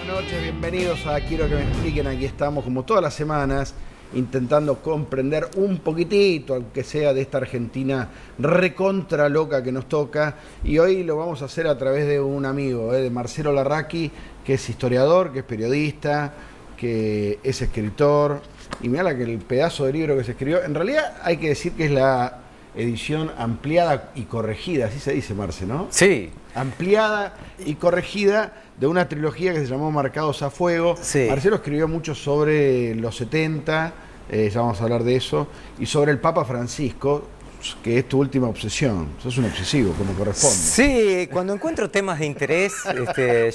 noches, bienvenidos a Quiero que me expliquen. Aquí estamos como todas las semanas intentando comprender un poquitito, aunque sea de esta Argentina recontra loca que nos toca, y hoy lo vamos a hacer a través de un amigo, de Marcelo Larraqui, que es historiador, que es periodista, que es escritor, y mirá el pedazo de libro que se escribió. En realidad hay que decir que es la edición ampliada y corregida, así se dice, Marce, ¿no? Sí. Ampliada y corregida de una trilogía que se llamó Marcados a Fuego. Sí. Marcelo escribió mucho sobre los 70, ya vamos a hablar de eso, y sobre el Papa Francisco, que es tu última obsesión. Sos un obsesivo, como corresponde. Sí, cuando encuentro temas de interés,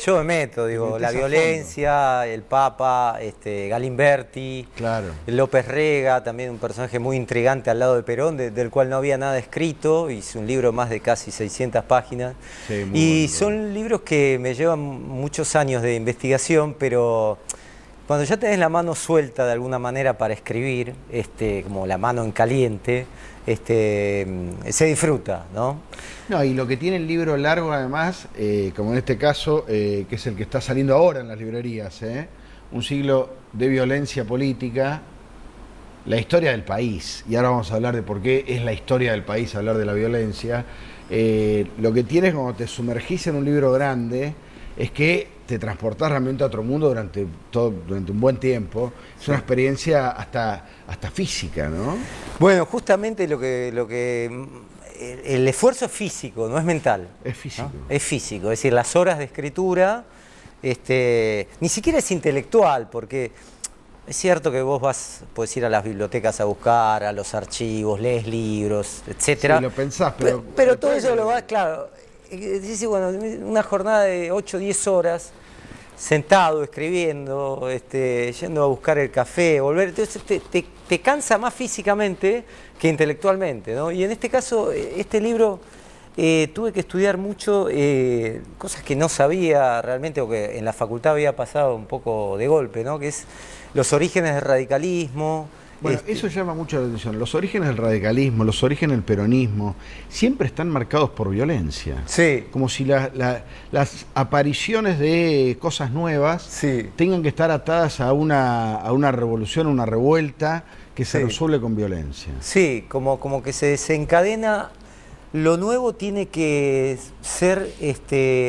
yo me meto, digo, la violencia, el Papa, Galimberti, claro. López Rega, también un personaje muy intrigante al lado de Perón, del cual no había nada escrito, hice un libro más de casi 600 páginas, Sí, y bueno, son libros que me llevan muchos años de investigación, pero cuando ya tenés la mano suelta de alguna manera para escribir, como la mano en caliente, se disfruta, ¿no? No, y lo que tiene el libro largo además, como en este caso, que es el que está saliendo ahora en las librerías, un siglo de violencia política, la historia del país, y ahora vamos a hablar de por qué es la historia del país hablar de la violencia. Lo que tienes cuando te sumergís en un libro grande es que te transportás realmente a otro mundo durante un buen tiempo. Es una experiencia hasta física, ¿no? Bueno, justamente el esfuerzo es físico, no es mental. Es físico. ¿No? Es físico, es decir, las horas de escritura, ni siquiera es intelectual, porque es cierto que vos podés ir a las bibliotecas a buscar, a los archivos, lees libros, etcétera. Sí, lo pensás, pero todo eso lo vas, claro. Dice, bueno, una jornada de 8 o 10 horas, sentado, escribiendo, yendo a buscar el café, volver, entonces te cansa más físicamente que intelectualmente, ¿no? Y en este caso, este libro, tuve que estudiar mucho, cosas que no sabía realmente, o que en la facultad había pasado un poco de golpe, ¿no? Que es los orígenes del radicalismo. Bueno, eso llama mucho la atención. Los orígenes del radicalismo, los orígenes del peronismo, siempre están marcados por violencia. Sí. Como si las apariciones de cosas nuevas Sí. tengan que estar atadas a una revolución, a una revuelta que se Sí. resuelve con violencia. Sí, como que se desencadena, lo nuevo tiene que ser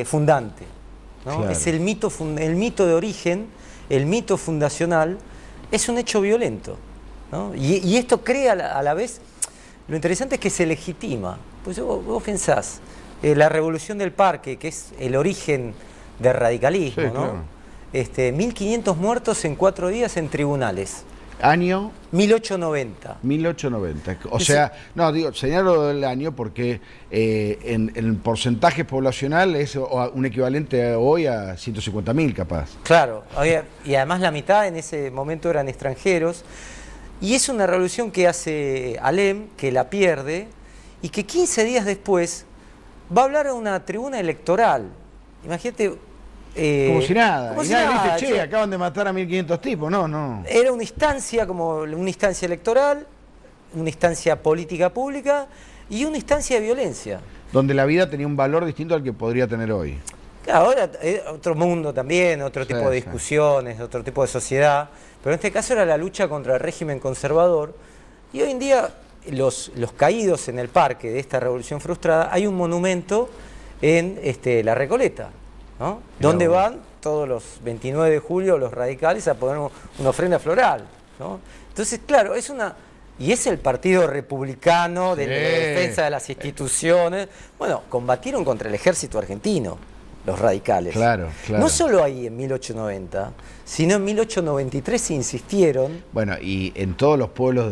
fundante, ¿no? Claro. Es el mito de origen, el mito fundacional, es un hecho violento, ¿no? Y esto crea a la vez, lo interesante es que se legitima. Pues vos pensás, la revolución del parque, que es el origen del radicalismo, Sí, ¿no? claro. 1500 muertos en 4 días en tribunales. Año 1890. 1890. O sea, no, señalo el año porque en porcentaje poblacional es un equivalente hoy a 150.000 capaz. Claro, y además la mitad en ese momento eran extranjeros. Y es una revolución que hace Alem, que la pierde, y que 15 días después va a hablar a una tribuna electoral. Imagínate. Como si nada. Como y si nadie nada, dice, che, acaban de matar a 1.500 tipos. No, no. Era una instancia, como una instancia electoral, una instancia política pública y una instancia de violencia. Donde la vida tenía un valor distinto al que podría tener hoy. Claro, ahora otro mundo también, otro tipo de discusiones, otro tipo de sociedad, pero en este caso era la lucha contra el régimen conservador, y hoy en día los caídos en el parque de esta revolución frustrada, hay un monumento en La Recoleta, ¿no? Donde van todos los 29 de julio los radicales a poner una ofrenda floral, ¿no? Entonces, claro, y es el Partido Republicano de la defensa de las instituciones. Bueno, combatieron contra el ejército argentino, los radicales. Claro, claro. No solo ahí en 1890, sino en 1893 insistieron. Bueno, y en todos los pueblos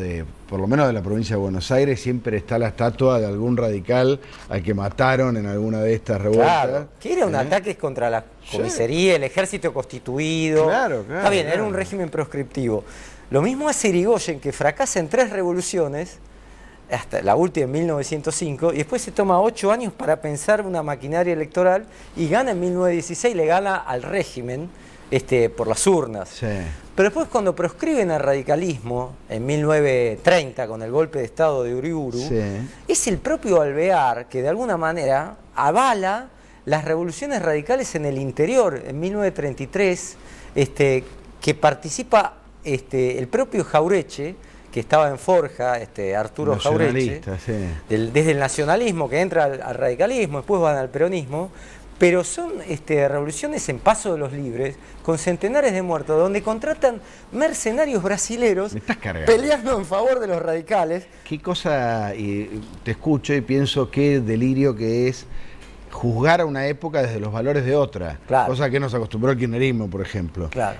por lo menos de la provincia de Buenos Aires, siempre está la estatua de algún radical al que mataron en alguna de estas revueltas. Claro, que era un ataque contra la comisaría, el ejército constituido. Claro, claro. Está bien, claro. era un régimen proscriptivo. Lo mismo hace Irigoyen, que fracasa en 3 revoluciones, hasta la última en 1905, y después se toma 8 años para pensar una maquinaria electoral y gana en 1916, le gana al régimen por las urnas. Sí. Pero después, cuando proscriben al radicalismo en 1930 con el golpe de estado de Uriburu, Sí. es el propio Alvear que de alguna manera avala las revoluciones radicales en el interior, en 1933, que participa el propio Jauretche, que estaba en Forja, Arturo Jauretche, sí. desde el nacionalismo que entra al radicalismo, después van al peronismo, pero son revoluciones en Paso de los Libres, con centenares de muertos, donde contratan mercenarios brasileros peleando en favor de los radicales. Qué cosa, y te escucho y pienso qué delirio que es juzgar a una época desde los valores de otra, claro. Cosa que nos acostumbró el kirchnerismo, por ejemplo. Claro.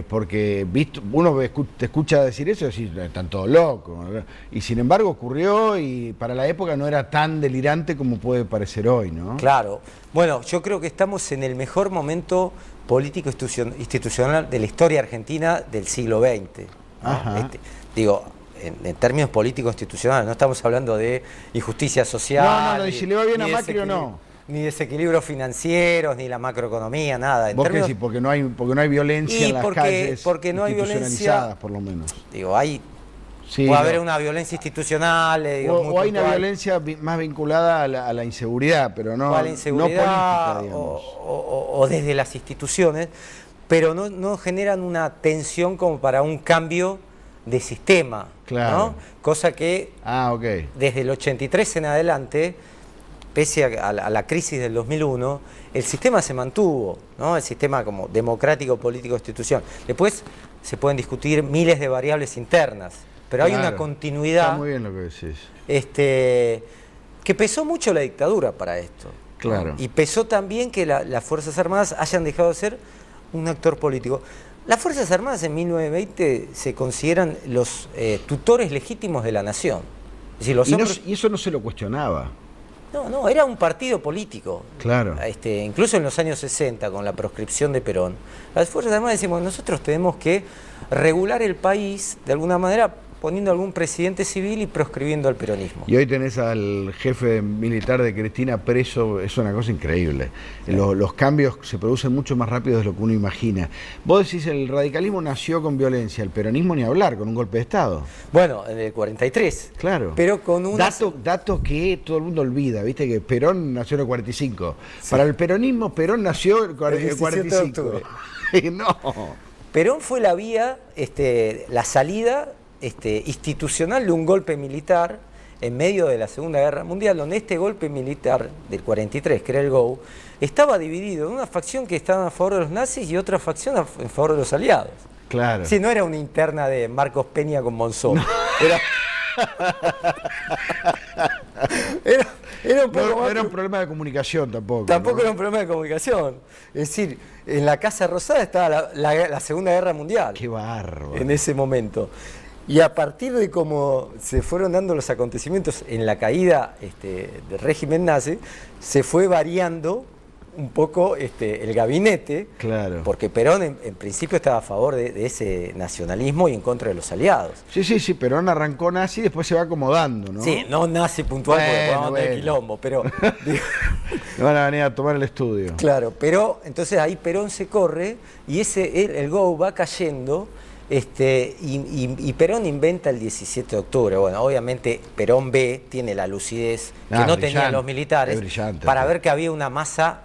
Porque uno te escucha decir eso y decir, están todos locos. Y sin embargo ocurrió y para la época no era tan delirante como puede parecer hoy, ¿no? Claro. Bueno, yo creo que estamos en el mejor momento político institucional de la historia argentina del siglo XX. ¿No? Digo, en términos políticos institucionales, no estamos hablando de injusticia social. No, y si le va bien a Macri o no. Ni desequilibrios financieros, ni la macroeconomía, nada. ¿Vos qué decís? Porque no hay violencia en las calles porque no hay violencia, por lo menos. Digo, puede haber una violencia institucional. O hay una violencia más vinculada a la inseguridad, pero no, inseguridad, no política, digamos. O desde las instituciones, pero no generan una tensión como para un cambio de sistema. Claro. ¿No? Cosa que desde el 83 en adelante, pese a la crisis del 2001, el sistema se mantuvo, ¿no? El sistema como democrático, político, institución. Después se pueden discutir miles de variables internas, pero hay una continuidad. Está muy bien lo que decís. Que pesó mucho la dictadura para esto. Claro. ¿No? Y pesó también que las Fuerzas Armadas hayan dejado de ser un actor político. Las Fuerzas Armadas en 1920 se consideran los tutores legítimos de la nación. Es decir, y eso no se lo cuestionaba. No, era un partido político. Claro. Incluso en los años 60, con la proscripción de Perón, las Fuerzas Armadas decimos, nosotros tenemos que regular el país de alguna manera poniendo algún presidente civil y proscribiendo al peronismo. Y hoy tenés al jefe militar de Cristina preso, es una cosa increíble. Los cambios se producen mucho más rápido de lo que uno imagina. Vos decís, el radicalismo nació con violencia, el peronismo ni hablar, con un golpe de Estado. Bueno, en el 43. Claro. Pero con un dato que todo el mundo olvida, viste que Perón nació en el 45. Sí. Para el peronismo, Perón nació en el 45. No. Perón fue la vía, la salida institucional de un golpe militar en medio de la Segunda Guerra Mundial, donde este golpe militar del 43, que era el GO, estaba dividido en una facción que estaba a favor de los nazis y otra facción en favor de los aliados. Claro. Sí, no era una interna de Marcos Peña con Monzón. No. Era un problema de comunicación tampoco. Tampoco era un problema de comunicación. Es decir, en la Casa Rosada estaba la Segunda Guerra Mundial. Qué bárbaro. En ese momento. Y a partir de cómo se fueron dando los acontecimientos en la caída del régimen nazi, se fue variando un poco el gabinete, claro. Porque Perón en principio estaba a favor de ese nacionalismo y en contra de los aliados. Sí, Perón arrancó nazi y después se va acomodando, ¿no? Sí, no nazi puntual, porque vamos a tener quilombo, pero... Me van a venir a tomar el estudio. Claro, pero entonces ahí Perón se corre y el GO va cayendo. Y Perón inventa el 17 de octubre. Bueno, obviamente Perón tiene la lucidez que no tenían los militares para ver que había una masa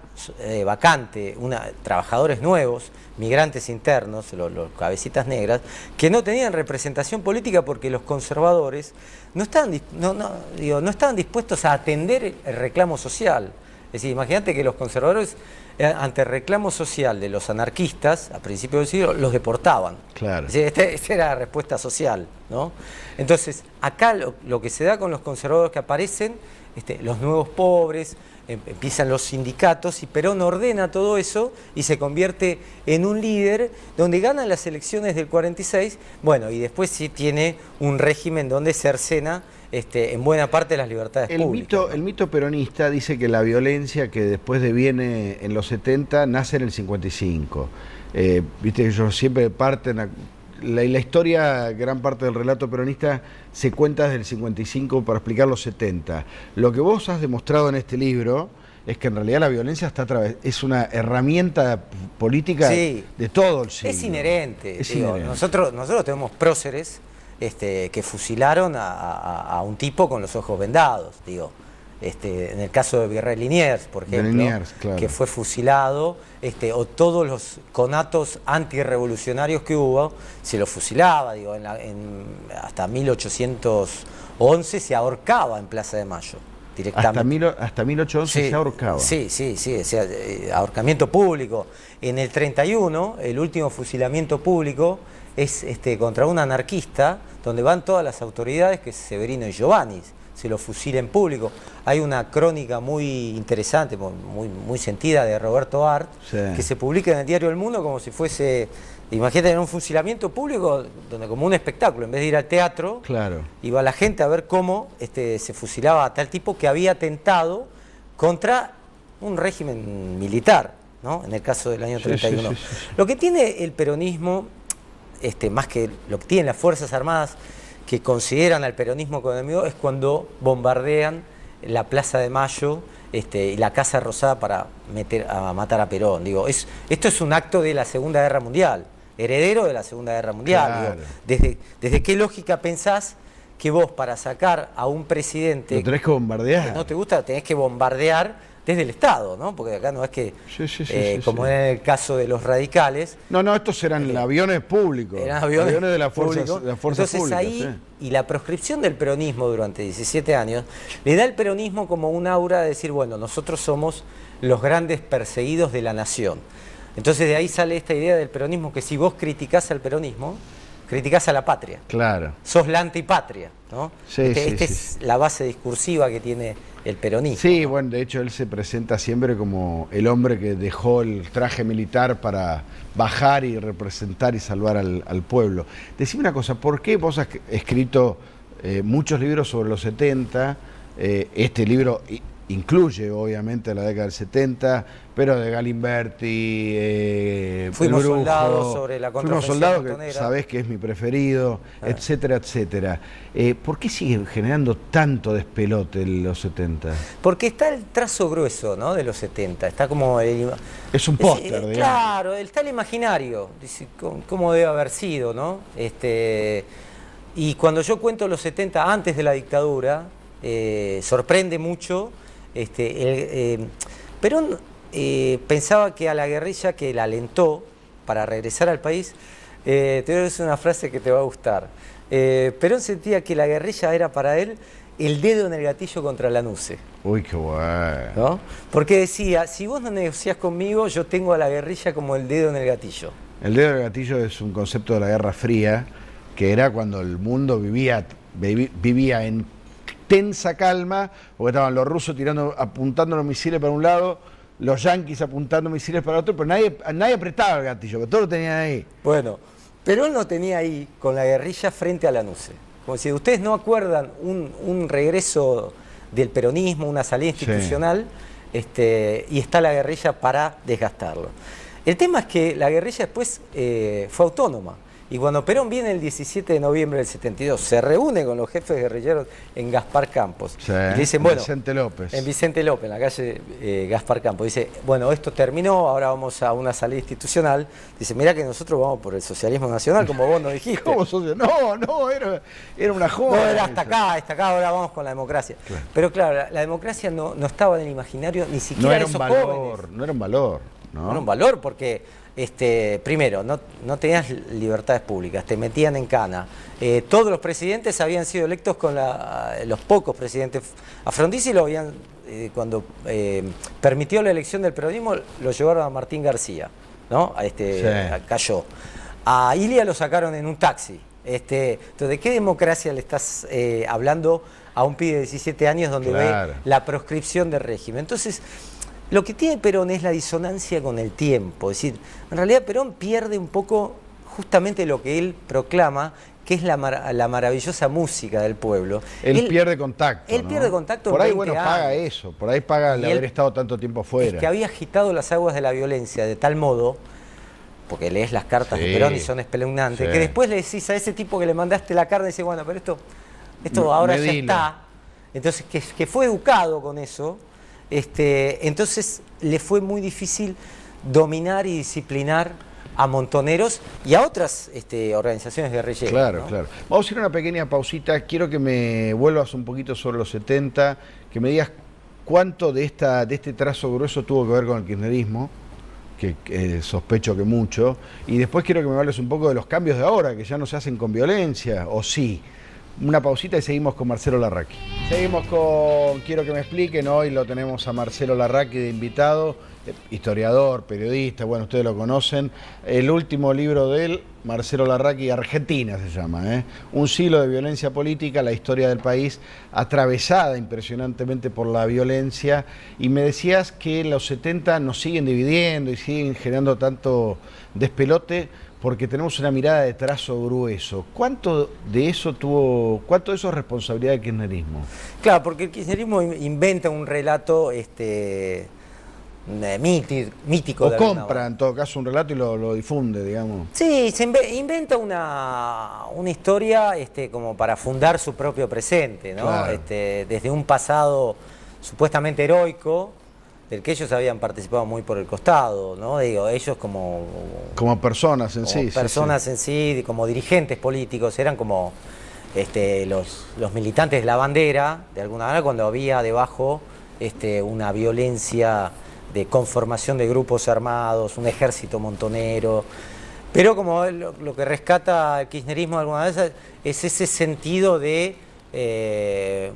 vacante, trabajadores nuevos, migrantes internos, los cabecitas negras, que no tenían representación política porque los conservadores no estaban dispuestos a atender el reclamo social. Es decir, imagínate que los conservadores, ante el reclamo social de los anarquistas, a principios del siglo, los deportaban. Claro. Es decir, esta era la respuesta social, ¿no? Entonces, acá lo que se da con los conservadores que aparecen, los nuevos pobres, empiezan los sindicatos y Perón ordena todo eso y se convierte en un líder donde gana las elecciones del 46, bueno, y después sí tiene un régimen donde se cercena en buena parte de las libertades públicas. El mito peronista dice que la violencia que después deviene en los 70 nace en el 55. Viste que ellos siempre parten... La historia, gran parte del relato peronista se cuenta desde el 55 para explicar los 70. Lo que vos has demostrado en este libro es que en realidad la violencia es una herramienta política de todo el siglo. Es inherente. Nosotros tenemos próceres que fusilaron a un tipo con los ojos vendados, digo. en el caso de Virrey Liniers, por ejemplo, Liniers, claro, que fue fusilado, o todos los conatos antirrevolucionarios que hubo, se los fusilaba, digo, hasta 1811 se ahorcaba en Plaza de Mayo. Hasta 1811 se ahorcaba. Sí, o sea, ahorcamiento público. En el 31, el último fusilamiento público es contra un anarquista, donde van todas las autoridades, que es Severino y Giovanni, se lo fusila en público. Hay una crónica muy interesante, muy sentida, de Roberto Art, sí, que se publica en el diario El Mundo como si fuese, imagínate, en un fusilamiento público, donde como un espectáculo, en vez de ir al teatro, claro, iba la gente a ver cómo se fusilaba a tal tipo que había atentado contra un régimen militar, ¿no? En el caso del año 31. Sí. Lo que tiene el peronismo, más que lo que tienen las Fuerzas Armadas, que consideran al peronismo como enemigo, es cuando bombardean la Plaza de Mayo y la Casa Rosada para matar a Perón. Digo, esto es un acto de la Segunda Guerra Mundial, heredero de la Segunda Guerra Mundial. Claro. Digo, ¿desde qué lógica pensás que vos, para sacar a un presidente... Lo tenés que bombardear. Que no te gusta, tenés que bombardear desde el Estado, ¿no? Porque acá no es que, como en el caso de los radicales... No, estos eran aviones públicos. Eran aviones de las fuerzas públicas. Entonces ahí, y la proscripción del peronismo durante 17 años, le da al peronismo como un aura de decir, bueno, nosotros somos los grandes perseguidos de la nación. Entonces de ahí sale esta idea del peronismo, que si vos criticás al peronismo, criticás a la patria. Claro. Sos la antipatria, ¿no? Esta es la base discursiva que tiene el peronismo. Sí, ¿no? Bueno, de hecho él se presenta siempre como el hombre que dejó el traje militar para bajar y representar y salvar al pueblo. Decime una cosa, ¿por qué vos has escrito muchos libros sobre los 70? Este libro incluye obviamente la década del 70, pero de Galimberti, Fuimos soldados, sobre la contraofensiva Fuimos soldados, que sabés que es mi preferido, etcétera, etcétera. ¿Por qué sigue generando tanto despelote en los 70? Porque está el trazo grueso, ¿no?, de los 70, está como... es un póster, digamos. Claro, está el imaginario, dice, cómo debe haber sido, ¿no? Y cuando yo cuento los 70 antes de la dictadura, sorprende mucho. Perón pensaba que a la guerrilla, que la alentó para regresar al país, te voy a decir una frase que te va a gustar. Perón sentía que la guerrilla era para él el dedo en el gatillo contra Lanusse. Uy, qué bueno. ¿No? Porque decía, si vos no negociás conmigo, yo tengo a la guerrilla como el dedo en el gatillo. El dedo en el gatillo es un concepto de la Guerra Fría, que era cuando el mundo vivía en tensa calma, porque estaban los rusos apuntando los misiles para un lado, los yanquis apuntando misiles para otro, pero nadie apretaba el gatillo, porque todos lo tenían ahí. Bueno, Perón lo tenía ahí con la guerrilla frente a Lanusse. Como si ustedes no acuerdan un regreso del peronismo, una salida institucional, y está la guerrilla para desgastarlo. El tema es que la guerrilla después fue autónoma. Y cuando Perón viene el 17 de noviembre del 72, se reúne con los jefes guerrilleros en Gaspar Campos. Sí, y le dicen, bueno, Vicente López. En Vicente López, en la calle Gaspar Campos. Dice, bueno, esto terminó, ahora vamos a una salida institucional. Dice, mirá que nosotros vamos por el socialismo nacional, como vos nos dijiste. ¿Cómo No, era una joda. No, era hasta acá, ahora vamos con la democracia. Claro. Pero claro, la democracia no estaba en el imaginario ni siquiera de esos jóvenes. No era un valor. No era un valor porque... primero, no tenías libertades públicas, te metían en cana. Todos los presidentes habían sido electos con los pocos presidentes. A Frondizi lo habían, cuando permitió la elección del peronismo, lo llevaron a Martín García, ¿no? Cayó. A Ilia lo sacaron en un taxi. Entonces, ¿de qué democracia le estás hablando a un pibe de 17 años donde ve la proscripción del régimen? Entonces, lo que tiene Perón es la disonancia con el tiempo. Es decir, en realidad Perón pierde un poco justamente lo que él proclama, que es la maravillosa música del pueblo. Él pierde contacto. Él pierde contacto. Por ahí, paga eso. Por ahí paga el haber estado tanto tiempo fuera. Es que había agitado las aguas de la violencia de tal modo, porque lees las cartas de Perón y son espeluznantes, que después le decís a ese tipo que le mandaste la carta y dice, bueno, pero esto ahora ya está. Entonces, que fue educado con eso. Entonces le fue muy difícil dominar y disciplinar a montoneros y a otras organizaciones guerrilleras. Claro, ¿no? claro. Vamos a ir a una pequeña pausita. Quiero que me vuelvas un poquito sobre los 70, que me digas cuánto de este trazo grueso tuvo que ver con el kirchnerismo, que sospecho que mucho, y después quiero que me hables un poco de los cambios de ahora, que ya no se hacen con violencia, o sí. Una pausita y seguimos con Marcelo Larraqui. Seguimos con Quiero que me expliquen. Hoy lo tenemos a Marcelo Larraqui de invitado, historiador, periodista, bueno, ustedes lo conocen. El último libro de él, Marcelo Larraqui, Argentina se llama, ¿eh? Un siglo de violencia política, la historia del país atravesada impresionantemente por la violencia. Y me decías que los 70 nos siguen dividiendo y siguen generando tanto despelote, porque tenemos una mirada de trazo grueso. ¿Cuánto de eso es responsabilidad del kirchnerismo? Claro, porque el kirchnerismo inventa un relato mítico. O compra, en todo caso, un relato y lo difunde, digamos. Sí, se inventa una historia como para fundar su propio presente, ¿no? Claro. Desde un pasado supuestamente heroico, del que ellos habían participado muy por el costado, ¿no? Digo, ellos como personas en sí. Personas en sí, como dirigentes políticos, eran como los militantes de la bandera, de alguna manera, cuando había debajo una violencia de conformación de grupos armados, un ejército montonero. Pero como lo que rescata el kirchnerismo de alguna vez es ese sentido de,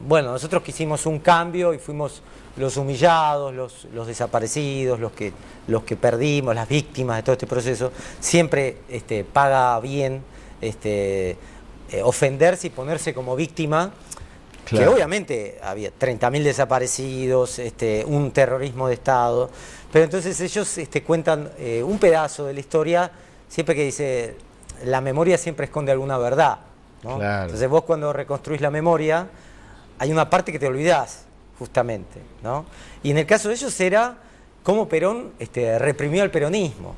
bueno, nosotros quisimos un cambio y fuimos los humillados, los desaparecidos, los que perdimos, las víctimas de todo este proceso. Siempre paga bien ofenderse y ponerse como víctima. Claro. Que obviamente había 30.000 desaparecidos, un terrorismo de Estado, pero entonces ellos cuentan un pedazo de la historia, siempre que dice, la memoria siempre esconde alguna verdad, ¿no? Claro. Entonces vos cuando reconstruís la memoria, hay una parte que te olvidás, justamente, ¿no? Y en el caso de ellos era cómo Perón reprimió al peronismo.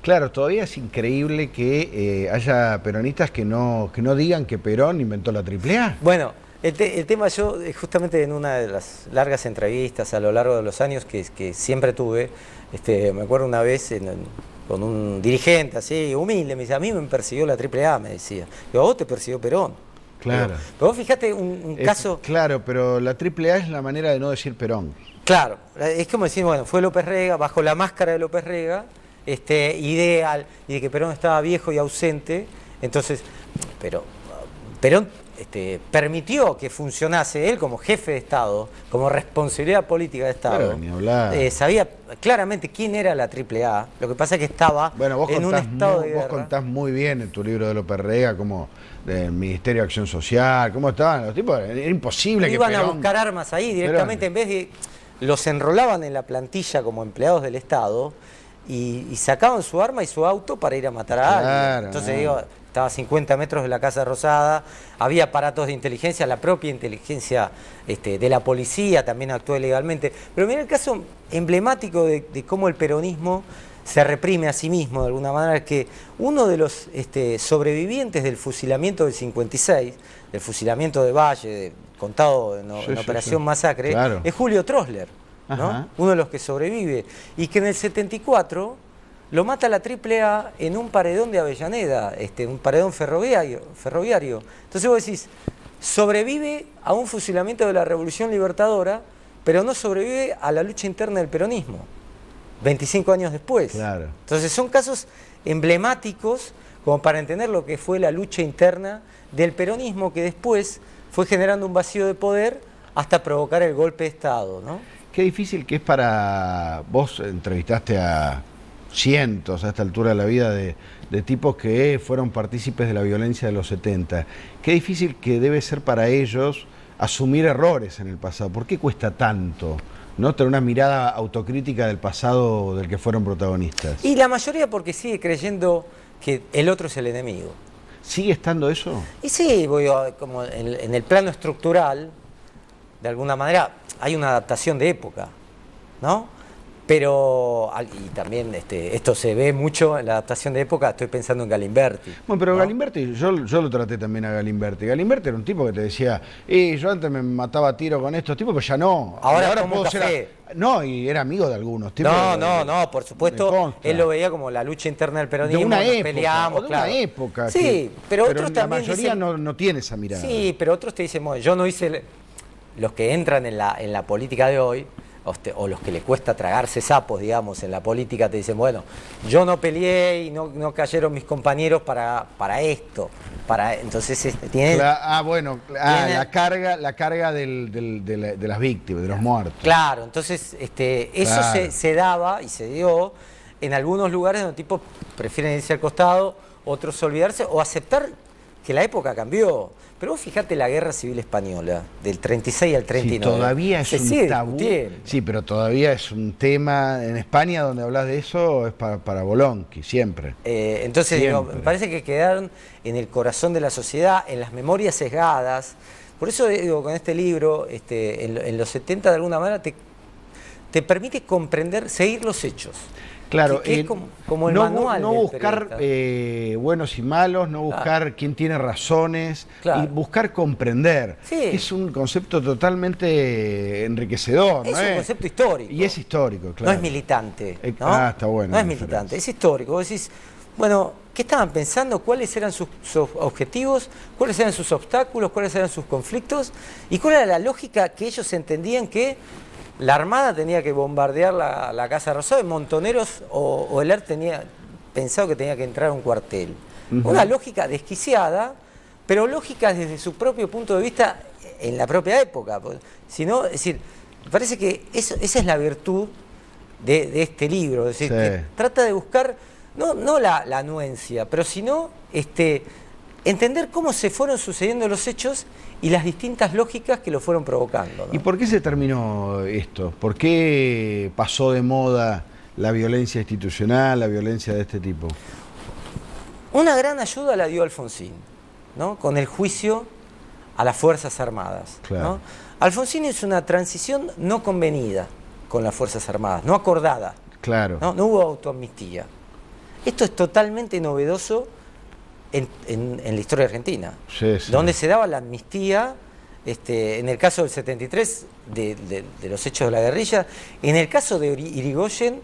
Claro, todavía es increíble que haya peronistas que no digan que Perón inventó la AAA. Bueno, el tema yo, justamente en una de las largas entrevistas a lo largo de los años que siempre tuve, me acuerdo una vez con un dirigente así, humilde, me dice, a mí me persiguió la AAA, me decía. Digo, a vos te persiguió Perón. Claro. Pero vos fijate un caso... Claro, pero la AAA es la manera de no decir Perón. Claro, es como decir, bueno, fue López Rega, bajo la máscara de López Rega, ideal, y de que Perón estaba viejo y ausente, entonces, pero Perón permitió que funcionase él como jefe de Estado, como responsabilidad política de Estado. Claro, ni hablar. Sabía claramente quién era la AAA, lo que pasa es que estaba en un estado de guerra. Vos contás muy bien en tu libro de López Rega, como del Ministerio de Acción Social, cómo estaban los tipos, era imposible que Perón... Iban a buscar armas ahí directamente, en vez de... Los enrolaban en la plantilla como empleados del Estado y sacaban su arma y su auto para ir a matar a alguien. Entonces digo, estaba a 50 metros de la Casa Rosada, había aparatos de inteligencia, la propia inteligencia de la policía también actuó legalmente. Pero mira el caso emblemático de cómo el peronismo se reprime a sí mismo de alguna manera, es que uno de los sobrevivientes del fusilamiento del 56, del fusilamiento de Valle, contado en Operación Masacre, claro, es Julio Trosler, ¿no? Uno de los que sobrevive, y que en el 74 lo mata la AAA en un paredón de Avellaneda, un paredón ferroviario. Entonces vos decís, sobrevive a un fusilamiento de la Revolución Libertadora, pero no sobrevive a la lucha interna del peronismo, 25 años después. Claro. Entonces son casos emblemáticos como para entender lo que fue la lucha interna del peronismo, que después fue generando un vacío de poder hasta provocar el golpe de Estado, ¿no? Qué difícil que es para... Vos entrevistaste a cientos a esta altura de la vida de tipos que fueron partícipes de la violencia de los 70. Qué difícil que debe ser para ellos asumir errores en el pasado. ¿Por qué cuesta tanto, ¿no?, tener una mirada autocrítica del pasado del que fueron protagonistas? Y la mayoría porque sigue creyendo que el otro es el enemigo. ¿Sigue estando eso? Y sí, como en el plano estructural, de alguna manera, hay una adaptación de época, ¿no? Pero, y también esto se ve mucho en la adaptación de época, estoy pensando en Galimberti. Bueno, pero ¿no? Galimberti, yo lo traté también a Galimberti. Galimberti era un tipo que te decía, yo antes me mataba a tiro con estos tipos, pero ya no. Ahora puedo ser... No, y era amigo de algunos tipos. No, por supuesto, él lo veía como la lucha interna del peronismo, de una época, peleamos, de claro. una época. Sí, pero otros la también mayoría dicen, no tiene esa mirada. Sí, pero otros te dicen, bueno, yo no hice los que entran en la política de hoy, o los que les cuesta tragarse sapos, digamos, en la política, te dicen, bueno, yo no peleé y no cayeron mis compañeros para esto. Entonces tienen... la carga de las víctimas, de los muertos. Claro, entonces eso se daba y se dio en algunos lugares donde tipo prefieren irse al costado, otros olvidarse o aceptar que la época cambió. Pero vos fijate la Guerra Civil Española, del 36 al 39. Sí, todavía es un tabú. Discutiendo. Sí, pero todavía es un tema. En España, donde hablas de eso, es para Bolonqui, siempre. Entonces, digo, me parece que quedaron en el corazón de la sociedad, en las memorias sesgadas. Por eso digo, con este libro, en los 70, de alguna manera, te permite comprender, seguir los hechos. Claro, que es como el manual. No buscar buenos y malos, no buscar quién tiene razones, y buscar comprender. Sí. Es un concepto totalmente enriquecedor. Es un concepto histórico. Y es histórico, claro. No es militante. ¿no? Está bueno. No es militante, es histórico. Vos decís, bueno, ¿qué estaban pensando? ¿Cuáles eran sus objetivos? ¿Cuáles eran sus obstáculos? ¿Cuáles eran sus conflictos? ¿Y cuál era la lógica que ellos entendían que la Armada tenía que bombardear la Casa Rosada, y Montoneros o el ERP tenía pensado que tenía que entrar a un cuartel? Una lógica desquiciada, pero lógica desde su propio punto de vista en la propia época. Sino, es decir, me parece que esa es la virtud de este libro. Es decir, que trata de buscar, no la anuencia, pero sino entender cómo se fueron sucediendo los hechos y las distintas lógicas que lo fueron provocando, ¿no? ¿Y por qué se terminó esto? ¿Por qué pasó de moda la violencia institucional, la violencia de este tipo? Una gran ayuda la dio Alfonsín, ¿no? Con el juicio a las Fuerzas Armadas. Claro. ¿no? Alfonsín hizo una transición no convenida con las Fuerzas Armadas, no acordada. Claro. No hubo autoamnistía. Esto es totalmente novedoso en la historia argentina, donde se daba la amnistía, en el caso del 73 de los hechos de la guerrilla, en el caso de Irigoyen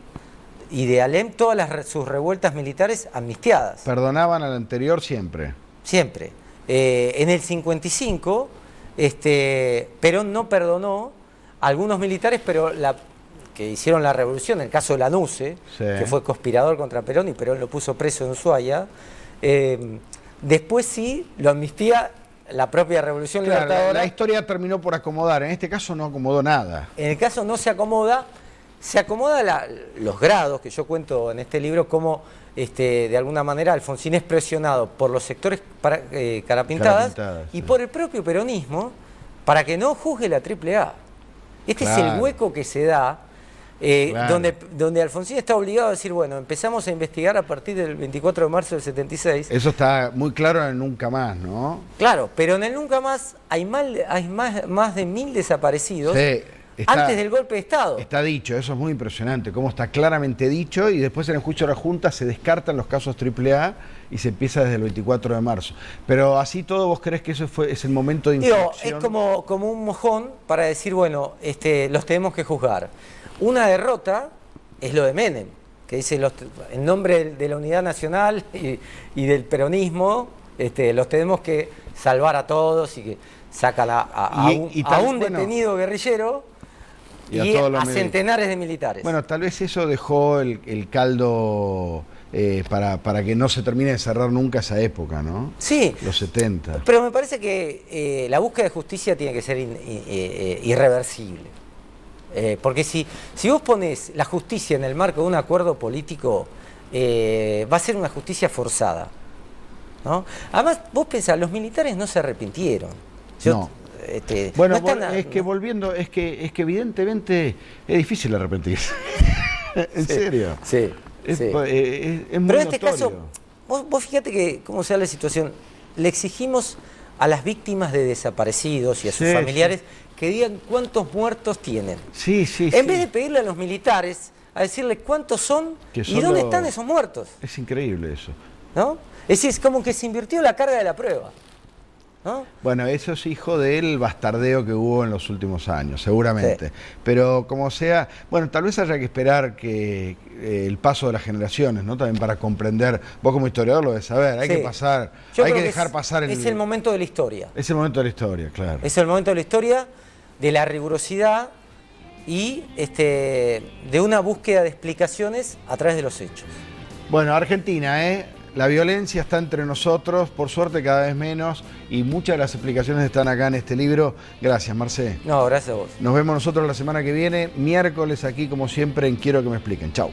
y de Alem, todas sus revueltas militares amnistiadas. Perdonaban al anterior siempre. Siempre. En el 55, Perón no perdonó a algunos militares, pero que hicieron la revolución, en el caso de Lanusse, que fue conspirador contra Perón y Perón lo puso preso en Ushuaia. Después sí lo amnistía la propia Revolución Libertadora. La historia terminó por acomodar, en este caso no acomodó nada. En el caso no se acomoda, los grados que yo cuento en este libro, como de alguna manera Alfonsín es presionado por los sectores carapintadas y por el propio peronismo para que no juzgue la AAA. Este es el hueco que se da. Donde Alfonsín está obligado a decir, bueno, empezamos a investigar a partir del 24 de marzo del 76. Eso está muy claro en el Nunca Más, ¿no? Claro, pero en el Nunca Más hay más de 1000 desaparecidos antes del golpe de Estado. Está dicho, eso es muy impresionante, cómo está claramente dicho, y después en el juicio de la Junta se descartan los casos AAA y se empieza desde el 24 de marzo. Pero así todo, ¿vos crees que eso es el momento de inflexión? Es como un mojón para decir, bueno, los tenemos que juzgar. Una derrota es lo de Menem, que dice en nombre de la unidad nacional y del peronismo, los tenemos que salvar a todos, y que sacan a un detenido guerrillero y a centenares de militares. Bueno, tal vez eso dejó el caldo para que no se termine de cerrar nunca esa época, ¿no? Sí. Los 70. Pero me parece que la búsqueda de justicia tiene que ser irreversible. Porque si vos pones la justicia en el marco de un acuerdo político, va a ser una justicia forzada, ¿no? Además, vos pensás, los militares no se arrepintieron. Bueno, es que evidentemente es difícil arrepentirse. ¿En serio? Sí. Es muy Pero en este caso, vos fíjate que cómo se da la situación. Le exigimos a las víctimas de desaparecidos y a sus familiares que digan cuántos muertos tienen. En vez de pedirle a los militares a decirle cuántos son y dónde están esos muertos. Es increíble eso. ¿No? Es decir, es como que se invirtió la carga de la prueba, ¿no? Bueno, eso es hijo del bastardeo que hubo en los últimos años, seguramente. Pero como sea, bueno, tal vez haya que esperar que el paso de las generaciones, ¿no? También para comprender, vos como historiador lo debes saber, hay que pasar, hay que dejar pasar es el momento de la historia. Es el momento de la historia, claro. Es el momento de la historia de la rigurosidad y de una búsqueda de explicaciones a través de los hechos. Bueno, Argentina, la violencia está entre nosotros, por suerte cada vez menos, y muchas de las explicaciones están acá en este libro. Gracias, Marcé. No, gracias a vos. Nos vemos nosotros la semana que viene, miércoles aquí como siempre en Quiero que me expliquen. Chau.